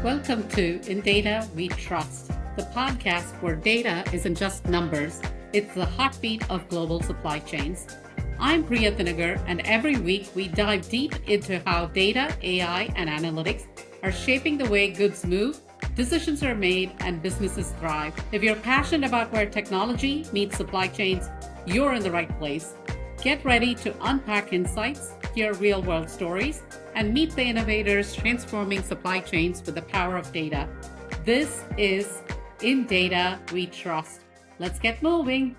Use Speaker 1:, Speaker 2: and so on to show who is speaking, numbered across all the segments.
Speaker 1: Welcome to In Data We Trust, the podcast where data isn't just numbers, it's the heartbeat of global supply chains. I'm Priya Thinagar, and every week we dive deep into how data, AI, and analytics are shaping the way goods move, decisions are made, and businesses thrive. If you're passionate about where technology meets supply chains, you're in the right place. Get ready to unpack insights, hear real world stories, and meet the innovators transforming supply chains with the power of data. This is In Data We Trust. Let's get moving.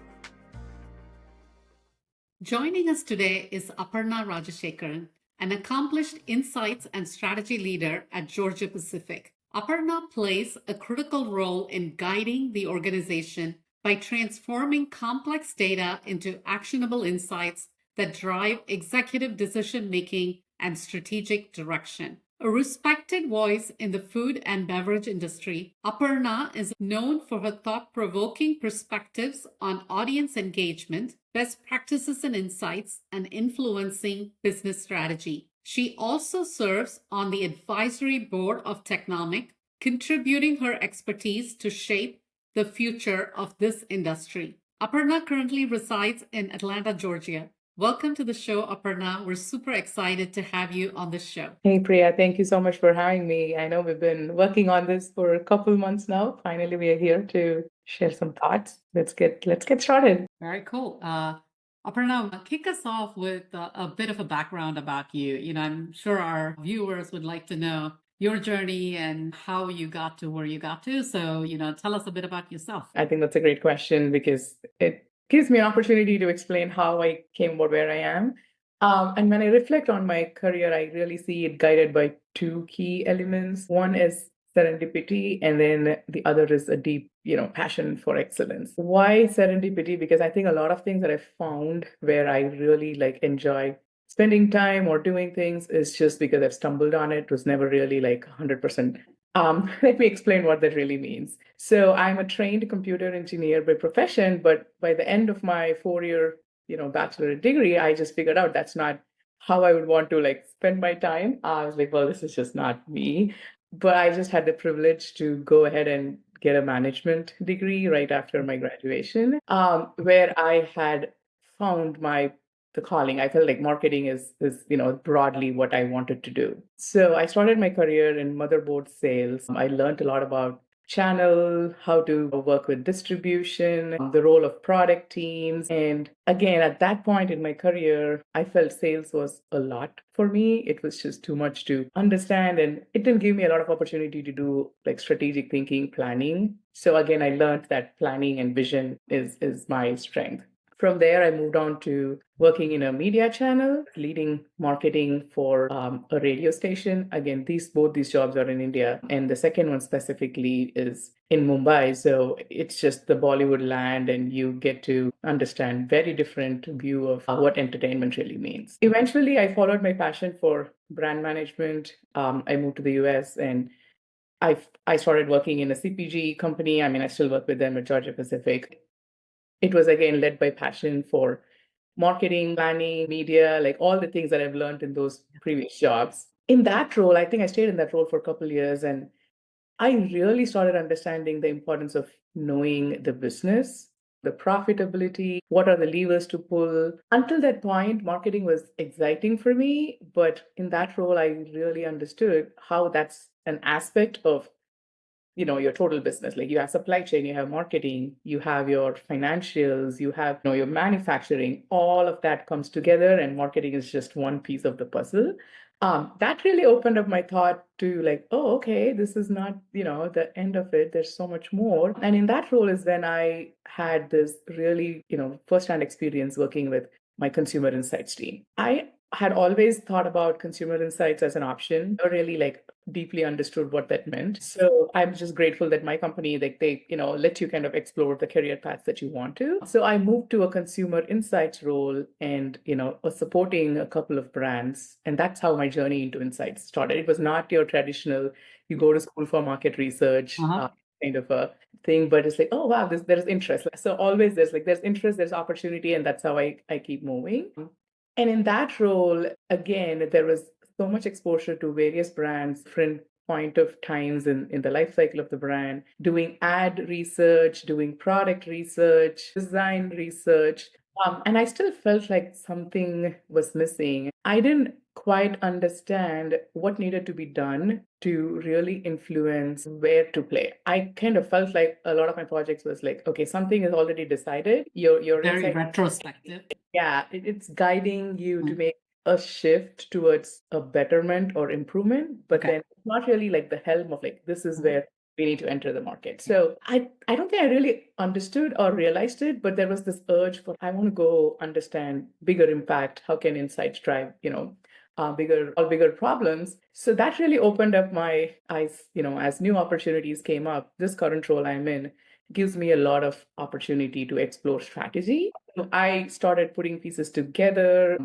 Speaker 1: Joining us today is Aparnaa Rajashekaran, an accomplished insights and strategy leader at Georgia Pacific. Aparnaa plays a critical role in guiding the organization by transforming complex data into actionable insights that drive executive decision making and strategic direction. A respected voice in the food and beverage industry, Aparna is known for her thought provoking perspectives on audience engagement, best practices and insights, and influencing business strategy. She also serves on the advisory board of Technomic, contributing her expertise to shape the future of this industry. Aparna currently resides in Atlanta, Georgia. Welcome to the show, Aparna. We're super excited to have you on the show.
Speaker 2: Hey Priya, thank you so much for having me. I know we've been working on this for a couple months now. Finally, we are here to share some thoughts. Let's get started.
Speaker 1: Very cool. Aparna, kick us off with a bit of a background about you. I'm sure our viewers would like to know your journey and how you got to where you got to. So, tell us a bit about yourself.
Speaker 2: I think that's a great question because it gives me an opportunity to explain how I came about where I am. And when I reflect on my career, I really see it guided by two key elements. One is serendipity, and then the other is a deep, passion for excellence. Why serendipity? Because I think a lot of things that I found where I really enjoy spending time or doing things is just because I've stumbled on it. It was never really 100%. Let me explain what that really means. So I'm a trained computer engineer by profession, but by the end of my 4 year, bachelor degree, I just figured out that's not how I would want to spend my time. I was like, well, this is just not me. But I just had the privilege to go ahead and get a management degree right after my graduation, where I had found the calling. I felt like marketing is broadly what I wanted to do. So I started my career in motherboard sales. I learned a lot about channel, how to work with distribution, the role of product teams. And again, at that point in my career, I felt sales was a lot for me. It was just too much to understand, and it didn't give me a lot of opportunity to do strategic thinking, planning. So again, I learned that planning and vision is my strength. From there, I moved on to working in a media channel, leading marketing for a radio station. Again, both these jobs are in India, and the second one specifically is in Mumbai. So it's just the Bollywood land, and you get to understand very different view of what entertainment really means. Eventually, I followed my passion for brand management. I moved to the US, and I started working in a CPG company. I mean, I still work with them at Georgia Pacific. It was again led by passion for marketing, planning, media, like all the things that I've learned in those previous jobs. In that role, I think I stayed in that role for a couple of years, and I really started understanding the importance of knowing the business, the profitability, what are the levers to pull. Until that point, marketing was exciting for me, but in that role, I really understood how that's an aspect of your total business. Like you have supply chain, you have marketing, you have your financials, you have your manufacturing. All of that comes together, and marketing is just one piece of the puzzle. That really opened up my thought to oh, okay, this is not the end of it. There's so much more. And in that role is when I had this really firsthand experience working with my consumer insights team. I had always thought about consumer insights as an option, or really deeply understood what that meant. So I'm just grateful that my company, they let you kind of explore the career paths that you want to. So I moved to a consumer insights role, and was supporting a couple of brands, and that's how my journey into insights started. It was not your traditional, you go to school for market research. Kind of a thing, but it's like, oh wow, there's interest. So always there's interest, there's opportunity, and that's how I keep moving. And in that role, again, there was so much exposure to various brands, different point of times in the life cycle of the brand, doing ad research, doing product research, design research. And I still felt like something was missing. I didn't quite understand what needed to be done to really influence where to play. I kind of felt like a lot of my projects was like, okay, something is already decided. Your
Speaker 1: Very
Speaker 2: insight,
Speaker 1: retrospective.
Speaker 2: yeah, it's guiding you to
Speaker 1: Mm.
Speaker 2: make a shift towards a betterment or improvement, but
Speaker 1: Okay.
Speaker 2: then it's not really like the helm of like this is
Speaker 1: Mhm.
Speaker 2: where we need to enter the market. So I don't think I really understood or realized it, but there was this urge for I want to go understand bigger impact. How can insights drive, bigger problems? So that really opened up my eyes, as new opportunities came up. This current role I'm in gives me a lot of opportunity to explore strategy. I started putting pieces together.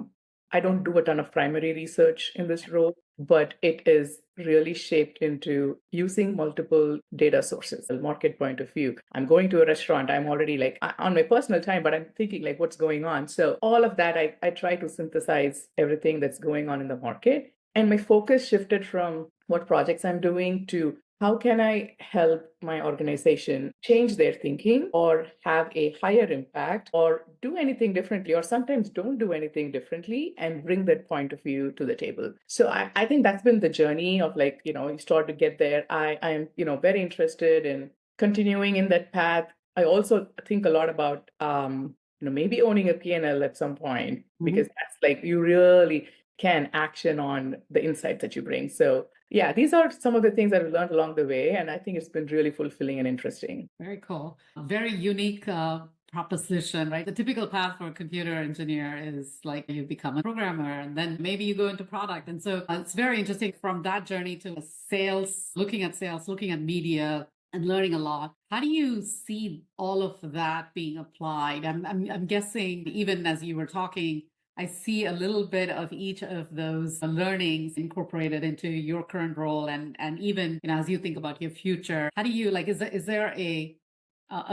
Speaker 2: I don't do a ton of primary research in this role, but it is really shaped into using multiple data sources, a market point of view. I'm going to a restaurant, I'm already like on my personal time, but I'm thinking like what's going on. So all of that, I try to synthesize everything that's going on in the market. And my focus shifted from what projects I'm doing to how can I help my organization change their thinking or have a higher impact or do anything differently or sometimes don't do anything differently and bring that point of view to the table. So I think that's been the journey of like, you start to get there. I am, very interested in continuing in that path. I also think a lot about, maybe owning a P&L at some point because that's like you really can action on the insights that you bring. So yeah, these are some of the things that I've learned along the way, and I think it's been really fulfilling and interesting.
Speaker 1: Very cool. Very unique proposition, right? The typical path for a computer engineer is like you become a programmer and then maybe you go into product. And so it's very interesting from that journey to sales, looking at media and learning a lot. How do you see all of that being applied? I'm guessing even as you were talking, I see a little bit of each of those learnings incorporated into your current role, and even as you think about your future, how do you like? Is there a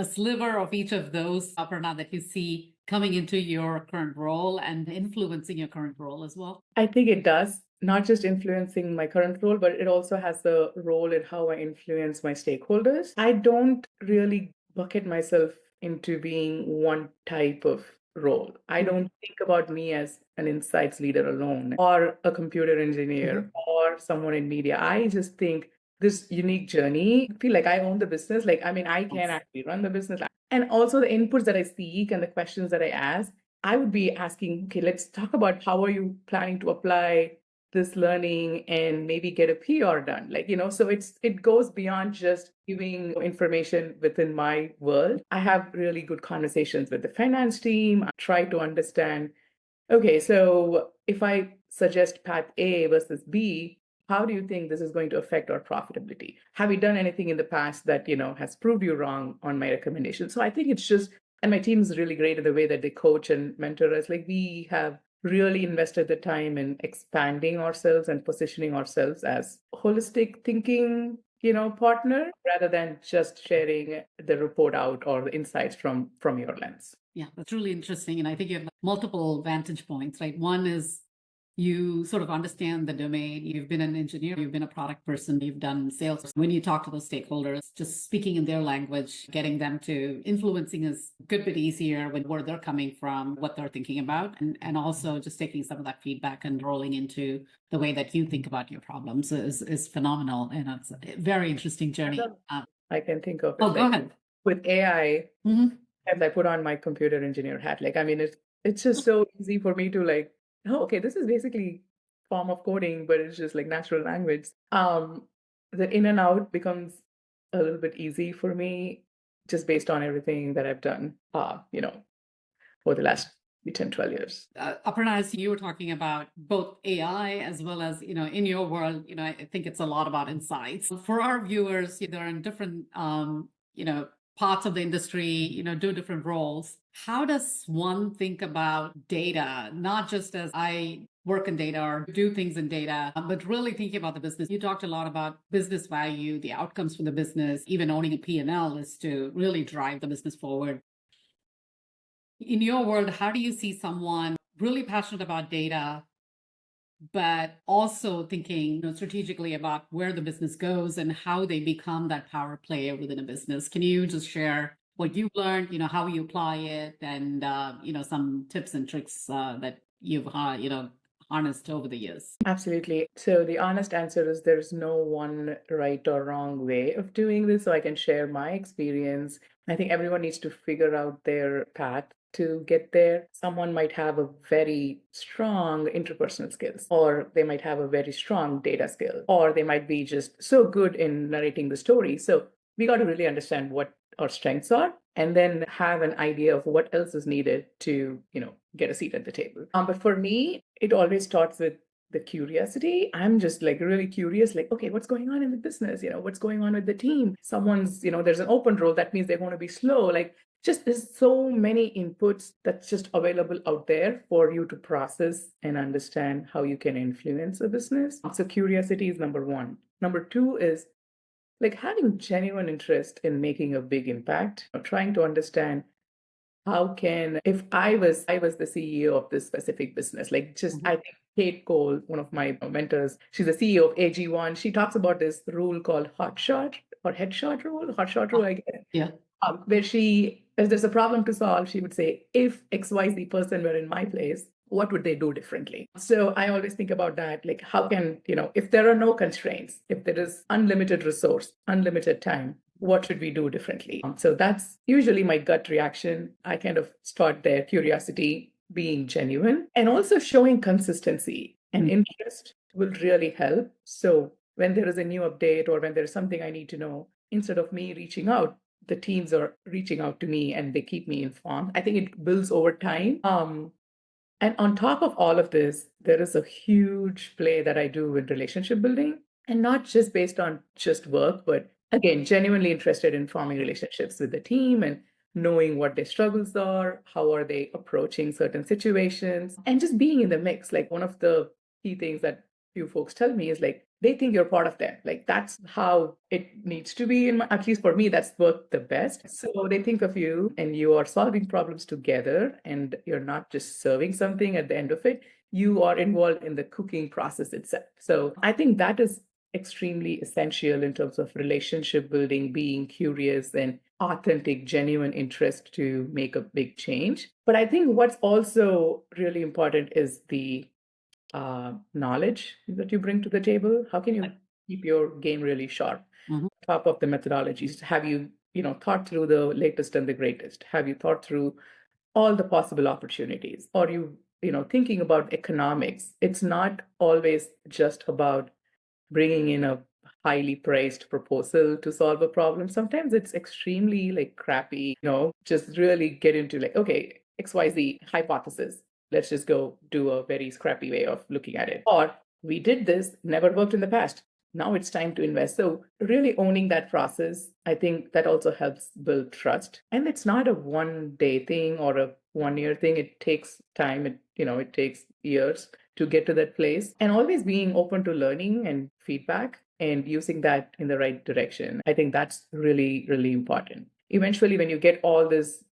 Speaker 1: sliver of each of those, Aparna, that you see coming into your current role and influencing your current role as well?
Speaker 2: I think it does, not just influencing my current role, but it also has a role in how I influence my stakeholders. I don't really bucket myself into being one type of role. I don't think about me as an insights leader alone or a computer engineer or someone in media. I just think this unique journey, I feel like I own the business. Like, I mean, I can actually run the business. And also the inputs that I seek and the questions that I ask, I would be asking, okay, let's talk about how are you planning to apply this learning and maybe get a PR done. Like, so it goes beyond just giving information within my world. I have really good conversations with the finance team. I try to understand, okay, so if I suggest path A versus B, how do you think this is going to affect our profitability? Have you done anything in the past that, has proved you wrong on my recommendation? So I think it's just, and my team is really great in the way that they coach and mentor us. Like we have really invested the time in expanding ourselves and positioning ourselves as holistic thinking, partner rather than just sharing the report out or the insights from your lens.
Speaker 1: Yeah, that's really interesting. And I think you have multiple vantage points, right? One is you sort of understand the domain. You've been an engineer, you've been a product person, you've done sales. When you talk to those stakeholders, just speaking in their language, getting them to influencing is a good bit easier with where they're coming from, what they're thinking about, and also just taking some of that feedback and rolling into the way that you think about your problems is phenomenal. And it's a very interesting journey.
Speaker 2: I can think of it
Speaker 1: Oh, go ahead.
Speaker 2: with AI,
Speaker 1: Mhm.
Speaker 2: as I put on my computer engineer hat. Like, I mean, it's just so easy for me to like, oh, okay, this is basically form of coding, but it's just like natural language. The in and out becomes a little bit easy for me just based on everything that I've done, over the last 10, 12 years.
Speaker 1: Aparna, as you were talking about both AI as well as, in your world, I think it's a lot about insights. For our viewers, they're in different, parts of the industry, do different roles. How does one think about data, not just as I work in data or do things in data, but really thinking about the business? You talked a lot about business value, the outcomes for the business, even owning a P&L is to really drive the business forward. In your world, how do you see someone really passionate about data but also thinking, strategically about where the business goes and how they become that power player within a business. Can you just share what you've learned, how you apply it, and some tips and tricks that you've harnessed over the years?
Speaker 2: Absolutely. So the honest answer is there's no one right or wrong way of doing this. So I can share my experience. I think everyone needs to figure out their path to get there. Someone might have a very strong interpersonal skills, or they might have a very strong data skill, or they might be just so good in narrating the story. So we got to really understand what our strengths are and then have an idea of what else is needed to, get a seat at the table. But for me, it always starts with the curiosity. I'm just like really curious, like, okay, what's going on in the business? What's going on with the team? Someone's, there's an open role. That means they're going to be slow. Like, just there's so many inputs that's just available out there for you to process and understand how you can influence a business. So, curiosity is number one. Number two is like having genuine interest in making a big impact, trying to understand how can if I was the CEO of this specific business, like just I think Kate Cole, one of my mentors, she's the CEO of AG1. She talks about this rule called hot shot or headshot rule, hot shot rule, I guess,
Speaker 1: Yeah.
Speaker 2: where if there's a problem to solve, she would say, if XYZ person were in my place, what would they do differently? So I always think about that, like how can, if there are no constraints, if there is unlimited resource, unlimited time, what should we do differently? So that's usually my gut reaction. I kind of start there, curiosity, being genuine, and also showing consistency and interest will really help. So when there is a new update or when there's something I need to know, instead of me reaching out, the teams are reaching out to me and they keep me informed. I think it builds over time. And on top of all of this, there is a huge play that I do with relationship building, and not just based on just work, but again, genuinely interested in forming relationships with the team and knowing what their struggles are, how are they approaching certain situations, and just being in the mix. Like one of the key things that few folks tell me is like they think you're part of them. Like that's how it needs to be. At least for me, that's worked the best. So they think of you and you are solving problems together, and you're not just serving something at the end of it. You are involved in the cooking process itself. So I think that is extremely essential in terms of relationship building, being curious and authentic, genuine interest to make a big change. But I think what's also really important is the knowledge that you bring to the table. How can you keep your game really sharp? Top of the methodologies. Have you, thought through the latest and the greatest? Have you thought through all the possible opportunities? Or thinking about economics? It's not always just about bringing in a highly praised proposal to solve a problem. Sometimes it's extremely like crappy, just really get into like, okay, XYZ hypothesis. Let's just go do a very scrappy way of looking at it. Or we did this, never worked in the past. Now it's time to invest. So really owning that process, I think that also helps build trust. And it's not a 1 day thing or a 1 year thing. It takes time. It takes years to get to that place, and always being open to learning and feedback and using that in the right direction. I think that's really, really important. Eventually, when you get all this,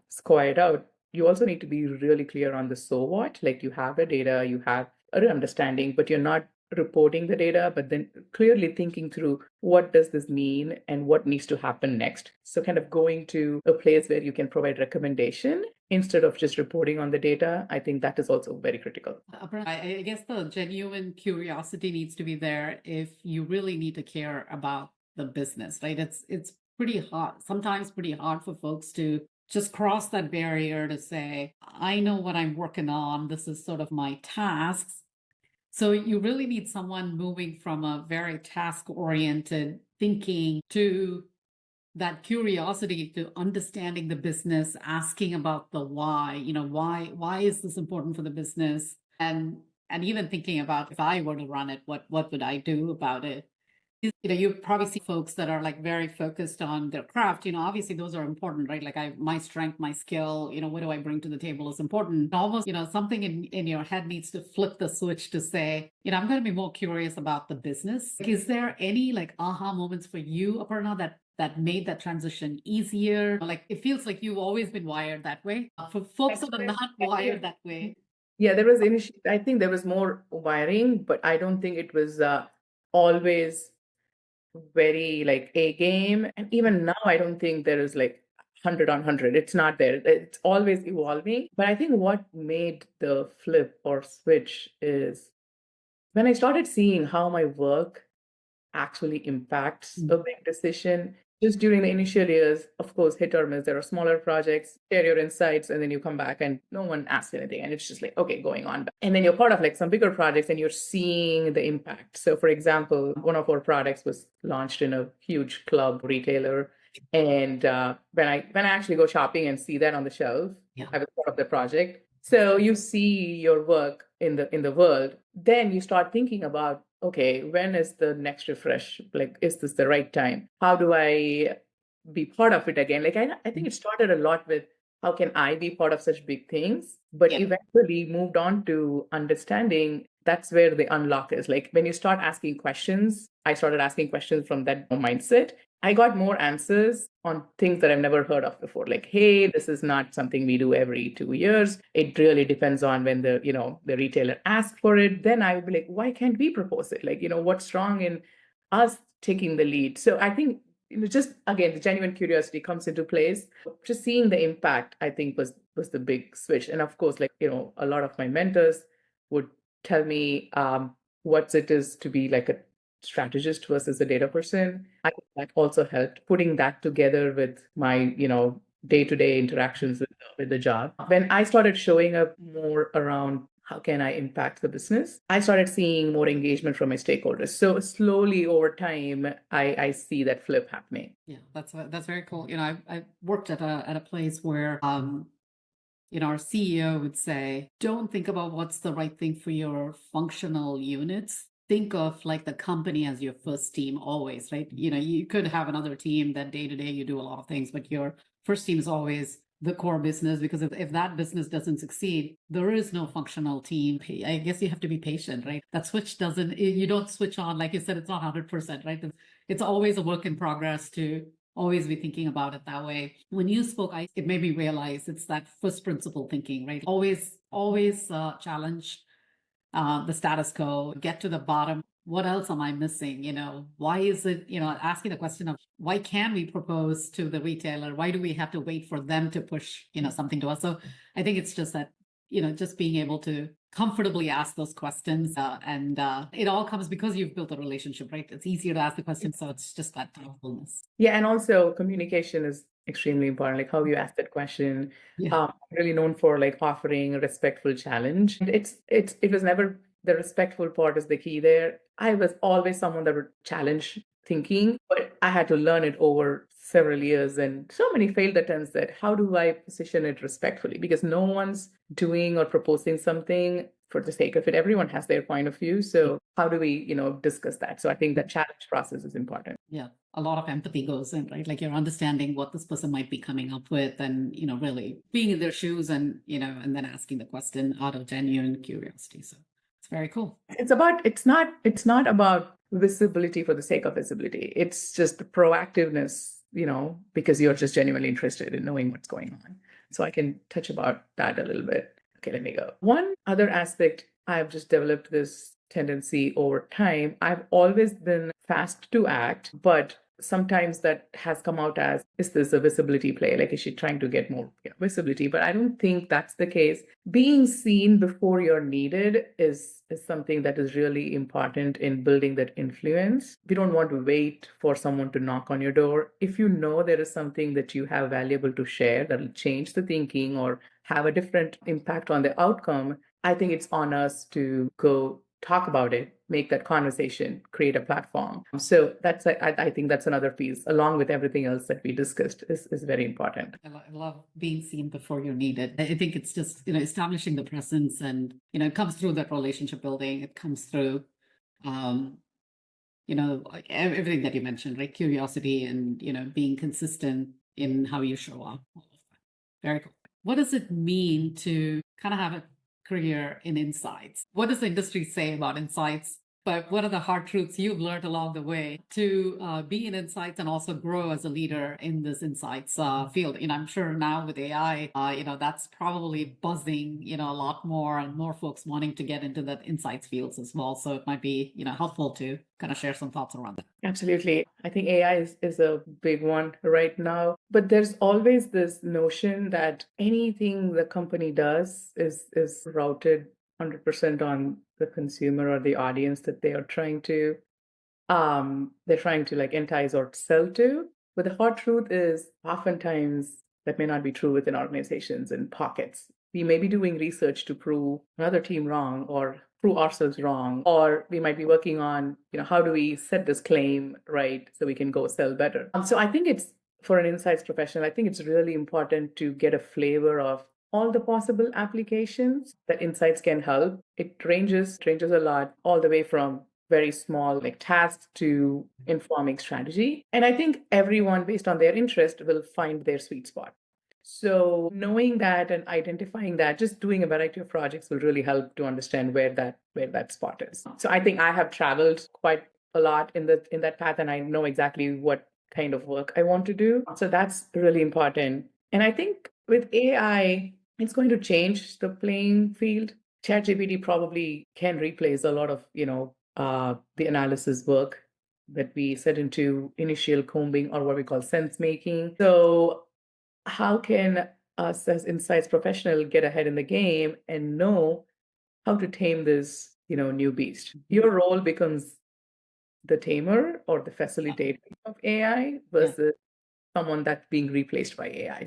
Speaker 2: squared out, you also need to be really clear on the so what. Like you have the data, you have an understanding, but you're not reporting the data, but then clearly thinking through what does this mean and what needs to happen next. So kind of going to a place where you can provide recommendation instead of just reporting on the data. I think that is also very critical.
Speaker 1: I guess the genuine curiosity needs to be there if you really need to care about the business, right? It's pretty hard, sometimes pretty hard for folks to just cross that barrier to say, I know what I'm working on. This is sort of my tasks. So you really need someone moving from a very task-oriented thinking to that curiosity, to understanding the business, asking about the why, why is this important for the business? And even thinking about, if I were to run it, what would I do about it? You probably see folks that are like very focused on their craft. Obviously those are important, right? Like my strength, my skill, what do I bring to the table is important. Almost, something in your head needs to flip the switch to say, I'm going to be more curious about the business. Like, is there any like aha moments for you, Aparna, that made that transition easier? Like it feels like you've always been wired that way. For folks that are not wired that way.
Speaker 2: Yeah, there was I think there was more wiring, but I don't think it was always very like a game. And even now, I don't think there is like 100 on 100. It's not there. It's always evolving. But I think what made the flip or switch is when I started seeing how my work actually impacts a big decision. Just during the initial years, of course, hit or miss. There are smaller projects, share your insights, and then you come back and no one asks anything. And it's just like, okay, going on. And then you're part of like some bigger projects and you're seeing the impact. So, for example, one of our products was launched in a huge club retailer. And when I actually go shopping and see that on the shelf,
Speaker 1: Yeah.
Speaker 2: I was part of the project. So you see your work in the world, then you start thinking about, okay, when is the next refresh? Like, is this the right time? How do I be part of it again? Like, I think it started a lot with how can I be part of such big things, but
Speaker 1: Yeah.
Speaker 2: eventually moved on to understanding that's where the unlock is. Like when you start asking questions, I started asking questions from that mindset. I got more answers on things that I've never heard of before. Like, hey, this is not something we do every 2 years. It really depends on when the retailer asks for it. Then I would be like, why can't we propose it? Like, what's wrong in us taking the lead? So I think just again, the genuine curiosity comes into place. Just seeing the impact, I think, was the big switch. And of course, like a lot of my mentors would tell me what it is to be like a strategist versus a data person. I think that also helped putting that together with my, day-to-day interactions with the job. When I started showing up more around how can I impact the business, I started seeing more engagement from my stakeholders. So slowly over time, I see that flip happening.
Speaker 1: Yeah, that's very cool. I worked at a place where our CEO would say, don't think about what's the right thing for your functional units. Think of like the company as your first team always, right? You could have another team that day to day you do a lot of things, but your first team is always the core business, because if that business doesn't succeed, there is no functional team. I guess you have to be patient, right? That switch you don't switch on, like you said, it's not 100%, right? It's always a work in progress to always be thinking about it that way. When you spoke, it made me realize it's that first principle thinking, right? Always challenge the status quo, get to the bottom. What else am I missing? Why is it, asking the question of why can we propose to the retailer? Why do we have to wait for them to push, something to us? So I think it's just that, just being able to comfortably ask those questions. And it all comes because you've built a relationship, right? It's easier to ask the question. So it's just that thoughtfulness.
Speaker 2: Yeah, and also communication is extremely important, like how you ask that question.
Speaker 1: Yeah.
Speaker 2: I'm really known for like offering a respectful challenge. And it was never the respectful part is the key there. I was always someone that would challenge thinking, but I had to learn it over several years and so many failed attempts that how do I position it respectfully? Because no one's doing or proposing something for the sake of it. Everyone has their point of view. So how do we, discuss that? So I think that challenge process is important.
Speaker 1: Yeah, a lot of empathy goes in, right? Like you're understanding what this person might be coming up with, and really being in their shoes, and and then asking the question out of genuine curiosity. So it's very cool.
Speaker 2: It's not about visibility for the sake of visibility. It's just proactiveness, because you're just genuinely interested in knowing what's going on. So I can touch about that a little bit. Okay, let me go. One other aspect, I've just developed this tendency over time. I've always been fast to act, but sometimes that has come out as, is this a visibility play? Like, is she trying to get more visibility? But I don't think that's the case. Being seen before you're needed is something that is really important in building that influence. We don't want to wait for someone to knock on your door. If you know there is something that you have valuable to share that'll change the thinking or have a different impact on the outcome, I think it's on us to go talk about it, make that conversation, create a platform. So I think that's another piece, along with everything else that we discussed, is very important.
Speaker 1: I love being seen before you're needed. I think it's just establishing the presence, and it comes through that relationship building. It comes through, like everything that you mentioned, right? Curiosity and being consistent in how you show up. All of that. Very cool. What does it mean to kind of have a career in insights? What does the industry say about insights, But what are the hard truths you've learned along the way to be in insights and also grow as a leader in this insights field? I'm sure now with AI, that's probably buzzing, a lot more and more folks wanting to get into that insights fields as well. So it might be, helpful to kind of share some thoughts around that.
Speaker 2: Absolutely. I think AI is a big one right now. But there's always this notion that anything the company does is routed 100% on the consumer or the audience that they're trying to like entice or sell to. But the hard truth is oftentimes that may not be true within organizations and pockets. We may be doing research to prove another team wrong or prove ourselves wrong, or we might be working on, how do we set this claim right so we can go sell better. So I think it's for an insights professional, I think it's really important to get a flavor of all the possible applications that insights can help. It ranges a lot, all the way from very small like tasks to informing strategy. And I think everyone, based on their interest, will find their sweet spot. So knowing that and identifying that, just doing a variety of projects will really help to understand where that spot is. So I think I have traveled quite a lot in that path, and I know exactly what kind of work I want to do. So that's really important. And I think with AI, it's going to change the playing field. ChatGPT probably can replace a lot of, the analysis work that we set into initial combing or what we call sense making. So how can us as insights professional get ahead in the game and know how to tame this, new beast? Your role becomes the tamer or the facilitator of AI versus someone that's being replaced by AI.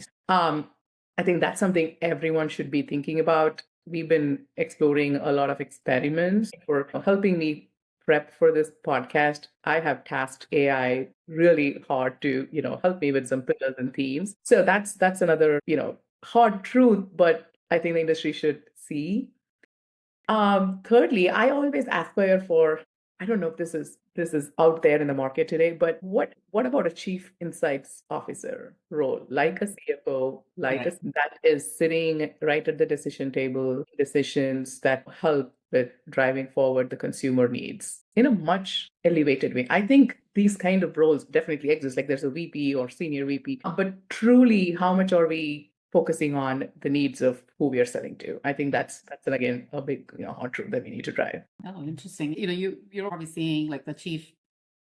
Speaker 2: I think that's something everyone should be thinking about. We've been exploring a lot of experiments for helping me prep for this podcast. I have tasked AI really hard to, help me with some pillars and themes. So that's another, hard truth, but I think the industry should see. Thirdly, I always aspire for, I don't know if this is out there in the market today, but what about a chief insights officer role, like a CFO, like
Speaker 1: Right.
Speaker 2: that is sitting right at the decision table, decisions that help with driving forward the consumer needs in a much elevated way. I think these kind of roles definitely exist. Like there's a VP or senior VP, but truly, how much are we focusing on the needs of who we are selling to? I think that's again a big, hard truth that we need to drive.
Speaker 1: Oh, interesting. You're probably seeing like the chief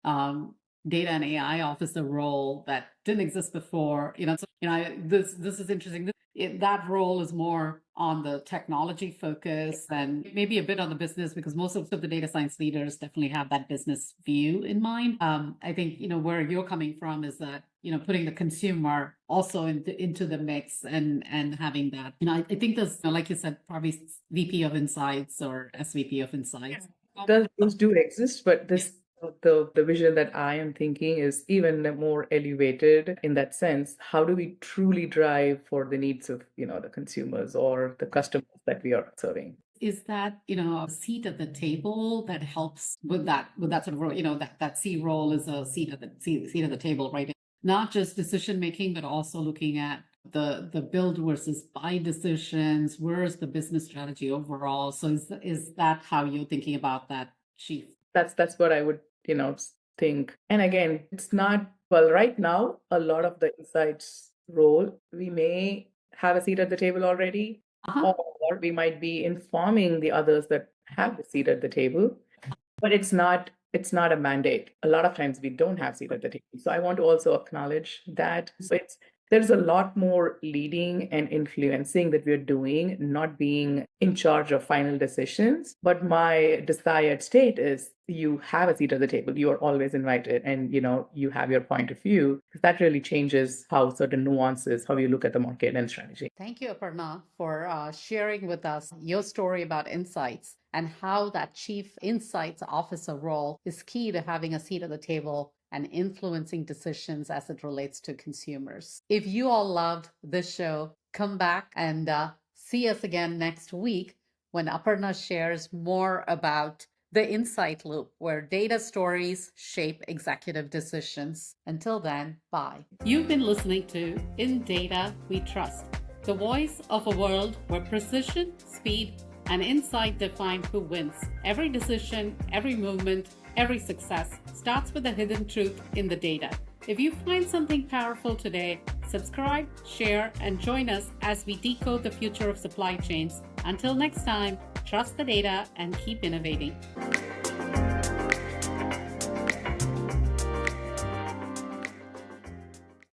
Speaker 1: um, data and AI officer role that didn't exist before. This is interesting. That role is more on the technology focus and maybe a bit on the business because most of the data science leaders definitely have that business view in mind. I think where you're coming from is that putting the consumer also into the mix and having that. I think there's like you said probably VP of Insights or SVP of Insights.
Speaker 2: Those do exist, but the vision that I am thinking is even more elevated in that sense. How do we truly drive for the needs of, the consumers or the customers that we are serving?
Speaker 1: Is that a seat at the table that helps with that sort of role? That C role is a seat at the table, right? Not just decision making, but also looking at the build versus buy decisions. Where's the business strategy overall? So is that how you're thinking about that, chief?
Speaker 2: That's what I would, think. And again, it's not, well, right now, a lot of the insights role, we may have a seat at the table already,
Speaker 1: Uh-huh.
Speaker 2: or we might be informing the others that have the seat at the table, but it's not a mandate. A lot of times we don't have seat at the table. So I want to also acknowledge that. So there's a lot more leading and influencing that we're doing, not being in charge of final decisions. But my desired state is you have a seat at the table. You are always invited, and you have your point of view. That really changes how certain nuances, how you look at the market and strategy. Thank you, Aparna, for sharing with us your story about insights and how that chief insights officer role is key to having a seat at the table and influencing decisions as it relates to consumers. If you all loved this show, come back and see us again next week when Aparna shares more about the insight loop, where data stories shape executive decisions. Until then, bye. You've been listening to In Data We Trust, the voice of a world where precision, speed,
Speaker 1: and insight define who wins. Every decision, every movement, every success starts with a hidden truth in the data. If you find something powerful today, subscribe, share, and join us as we decode the future of supply chains. Until next time, trust the data and keep innovating.